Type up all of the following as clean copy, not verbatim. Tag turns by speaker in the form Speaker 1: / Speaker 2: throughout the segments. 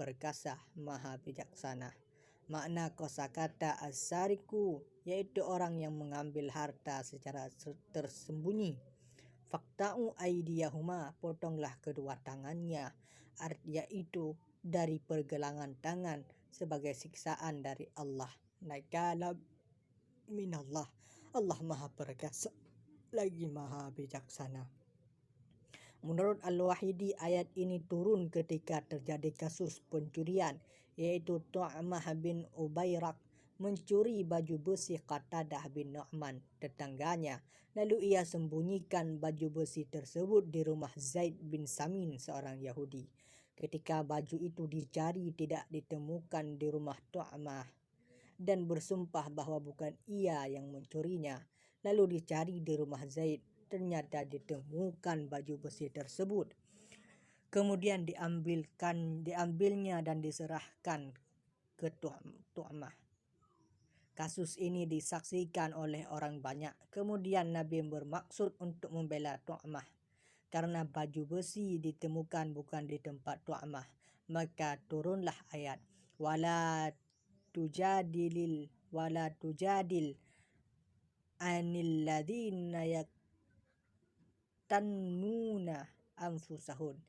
Speaker 1: perkasa, maha bijaksana. Makna kosakata as-sariku yaitu orang yang mengambil harta secara tersembunyi. Fakta'u aidiyahuma, potonglah kedua tangannya, yaitu dari pergelangan tangan sebagai siksaan dari Allah. Nakala minallah. Allah maha perkasa lagi maha bijaksana. Menurut Al-Wahidi, ayat ini turun ketika terjadi kasus pencurian, yaitu Tu'mah bin Ubayrak mencuri baju besi Qatadah bin Nu'man, tetangganya. Lalu ia sembunyikan baju besi tersebut di rumah Zaid bin Samin, seorang Yahudi. Ketika baju itu dicari tidak ditemukan di rumah Tu'mah dan bersumpah bahwa bukan ia yang mencurinya. Lalu dicari di rumah Zaid, ternyata ditemukan baju besi tersebut. Kemudian diambilnya dan diserahkan ke Tu'mah. Kasus ini disaksikan oleh orang banyak. Kemudian Nabi bermaksud untuk membela Tu'mah. Karena baju besi ditemukan bukan di tempat Tu'mah, maka turunlah ayat wala tujadil anil ladzina yaktannuna anfusahun.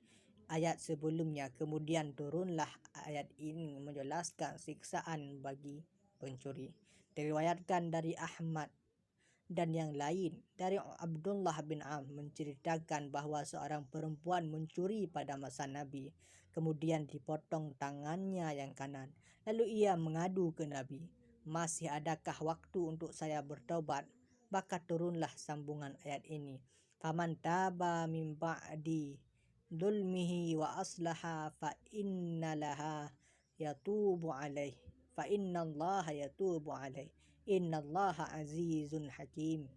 Speaker 1: Ayat sebelumnya. Kemudian turunlah ayat ini menjelaskan siksaan bagi pencuri. Diriwayatkan dari Ahmad dan yang lain dari Abdullah bin Am menceritakan bahwa seorang perempuan mencuri pada masa Nabi. Kemudian dipotong tangannya yang kanan. Lalu ia mengadu ke Nabi, masih adakah waktu untuk saya bertobat? Maka turunlah sambungan ayat ini. Faman taba min ba'di dzulmihi wa aslaha fa innallaha yatubu alaih. Fa innallaha yatubu alaih. Innallaha azizun hakim.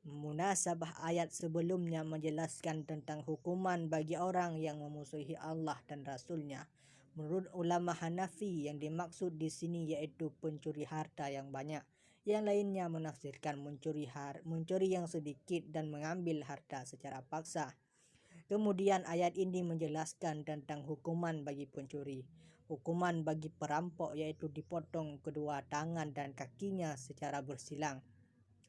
Speaker 1: Munasabah ayat sebelumnya menjelaskan tentang hukuman bagi orang yang memusuhi Allah dan Rasulnya. Menurut ulama Hanafi, yang dimaksud di sini yaitu pencuri harta yang banyak. Yang lainnya menafsirkan mencuri yang sedikit dan mengambil harta secara paksa. Kemudian ayat ini menjelaskan tentang hukuman bagi pencuri. Hukuman bagi perampok yaitu dipotong kedua tangan dan kakinya secara bersilang.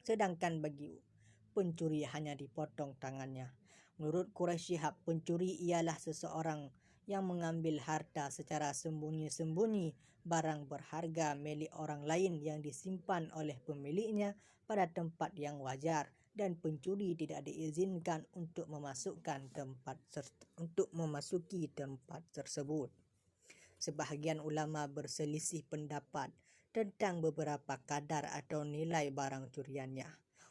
Speaker 1: Sedangkan bagi pencuri hanya dipotong tangannya. Menurut Quraisy Shihab, pencuri ialah seseorang yang mengambil harta secara sembunyi-sembunyi, barang berharga milik orang lain yang disimpan oleh pemiliknya pada tempat yang wajar, dan pencuri tidak diizinkan untuk memasuki tempat tersebut. Sebahagian ulama berselisih pendapat tentang beberapa kadar atau nilai barang curiannya.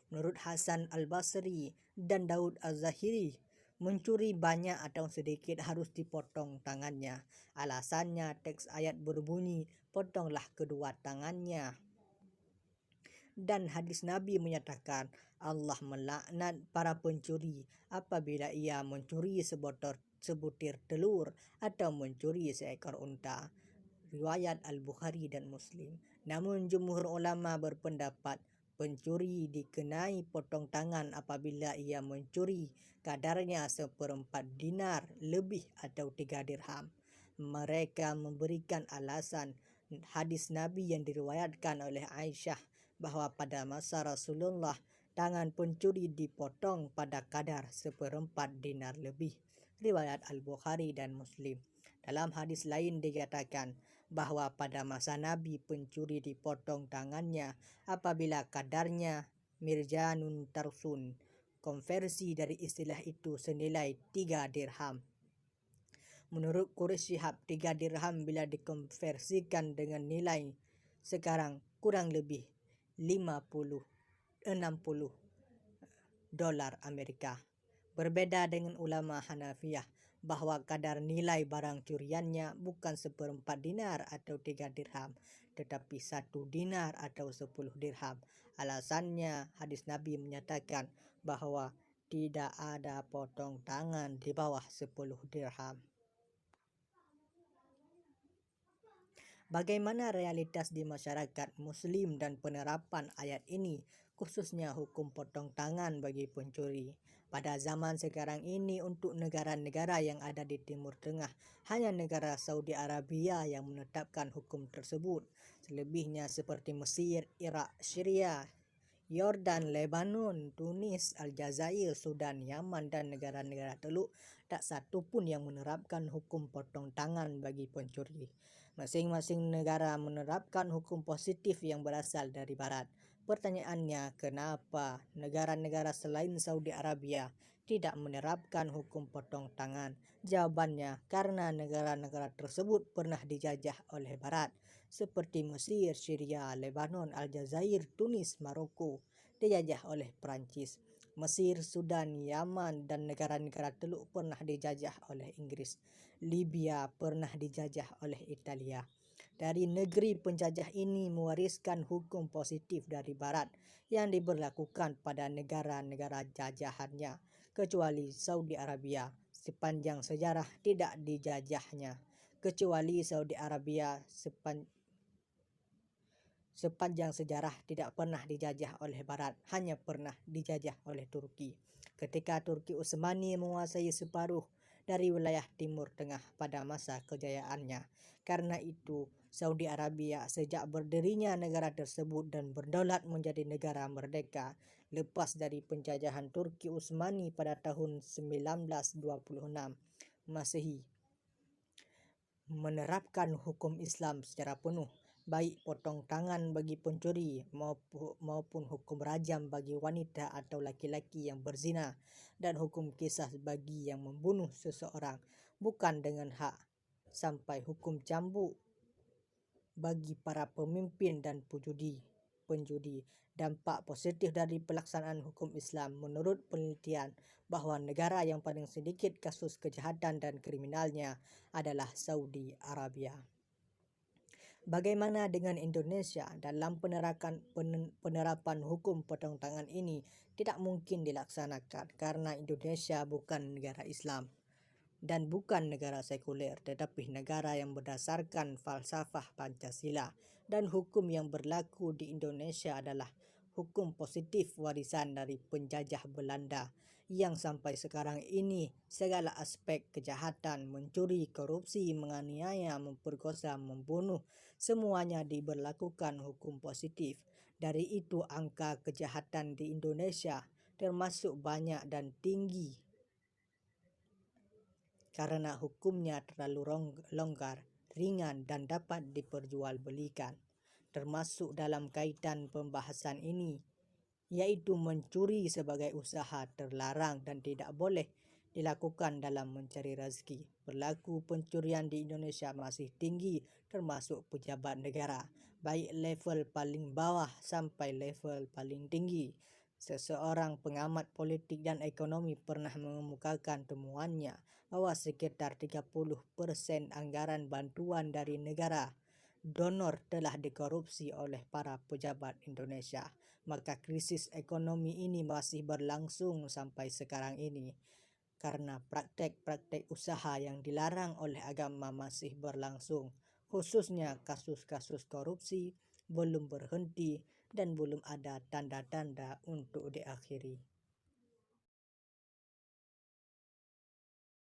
Speaker 1: Menurut Hasan Al-Basri dan Daud Az-Zahiri, mencuri banyak atau sedikit harus dipotong tangannya. Alasannya, teks ayat berbunyi, potonglah kedua tangannya. Dan hadis Nabi menyatakan Allah melaknat para pencuri apabila ia mencuri sebutir telur atau mencuri seekor unta. Riwayat Al-Bukhari dan Muslim. Namun jumhur ulama berpendapat pencuri dikenai potong tangan apabila ia mencuri kadarnya 1/4 dinar lebih atau 3 dirham. Mereka memberikan alasan hadis Nabi yang diriwayatkan oleh Aisyah bahwa pada masa Rasulullah tangan pencuri dipotong pada kadar 1/4 dinar lebih. Riwayat Al-Bukhari dan Muslim. Dalam hadis lain dikatakan bahwa pada masa Nabi pencuri dipotong tangannya apabila kadarnya mirjanun tarsun. Konversi dari istilah itu senilai 3 dirham. Menurut Quraisy Shihab, 3 dirham bila dikonversikan dengan nilai sekarang kurang lebih 60 dolar Amerika. Berbeda dengan ulama Hanafiyah bahwa kadar nilai barang curiannya bukan 1/4 dinar atau 3 dirham, tetapi 1 dinar atau 10 dirham. Alasannya hadis Nabi menyatakan bahwa tidak ada potong tangan di bawah 10 dirham. Bagaimana realitas di masyarakat Muslim dan penerapan ayat ini? khususnya hukum potong tangan bagi pencuri. Pada zaman sekarang ini untuk negara-negara yang ada di Timur Tengah, hanya negara Saudi Arabia yang menetapkan hukum tersebut. Selebihnya seperti Mesir, Irak, Syria, Yordan, Lebanon, Tunis, Aljazair, Sudan, Yaman, dan negara-negara Teluk, tak satu pun yang menerapkan hukum potong tangan bagi pencuri. Masing-masing negara menerapkan hukum positif yang berasal dari Barat. Pertanyaannya, kenapa negara-negara selain Saudi Arabia tidak menerapkan hukum potong tangan? Jawabannya, karena negara-negara tersebut pernah dijajah oleh Barat, seperti Mesir, Syria, Lebanon, Aljazair, Tunis, Maroko dijajah oleh Perancis. Mesir, Sudan, Yaman, dan negara-negara Teluk pernah dijajah oleh Inggris. Libya pernah dijajah oleh Italia. Dari negeri penjajah ini mewariskan hukum positif dari Barat yang diberlakukan pada negara-negara jajahannya, kecuali Saudi Arabia sepanjang sejarah tidak dijajahnya. Kecuali Saudi Arabia sepanjang sejarah tidak pernah dijajah oleh Barat, hanya pernah dijajah oleh Turki. Ketika Turki Utsmani menguasai separuh dari wilayah Timur Tengah pada masa kejayaannya. Karena itu, Saudi Arabia sejak berdirinya negara tersebut dan berdaulat menjadi negara merdeka lepas dari penjajahan Turki Utsmani pada tahun 1926 Masehi, menerapkan hukum Islam secara penuh, baik potong tangan bagi pencuri maupun hukum rajam bagi wanita atau laki-laki yang berzina, dan hukum kisas bagi yang membunuh seseorang bukan dengan hak, sampai hukum cambuk bagi para pemimpin dan penjudi. Dampak positif dari pelaksanaan hukum Islam menurut penelitian bahwa negara yang paling sedikit kasus kejahatan dan kriminalnya adalah Saudi Arabia. Bagaimana dengan Indonesia? Dalam penerapan hukum potong tangan ini tidak mungkin dilaksanakan karena Indonesia bukan negara Islam dan bukan negara sekuler, tetapi negara yang berdasarkan falsafah Pancasila, dan hukum yang berlaku di Indonesia adalah hukum positif warisan dari penjajah Belanda yang sampai sekarang ini segala aspek kejahatan, mencuri, korupsi, menganiaya, memperkosa, membunuh, semuanya diberlakukan hukum positif. Dari itu angka kejahatan di Indonesia termasuk banyak dan tinggi karena hukumnya terlalu longgar, ringan, dan dapat diperjualbelikan. Termasuk dalam kaitan pembahasan ini, yaitu mencuri sebagai usaha terlarang dan tidak boleh dilakukan dalam mencari rezeki. Berlaku pencurian di Indonesia masih tinggi termasuk pejabat negara, baik level paling bawah sampai level paling tinggi. Seseorang pengamat politik dan ekonomi pernah mengemukakan temuannya bahwa sekitar 30% anggaran bantuan dari negara donor telah dikorupsi oleh para pejabat Indonesia. Maka krisis ekonomi ini masih berlangsung sampai sekarang ini karena praktek-praktek usaha yang dilarang oleh agama masih berlangsung. Khususnya kasus-kasus korupsi belum berhenti dan belum ada tanda-tanda untuk diakhiri.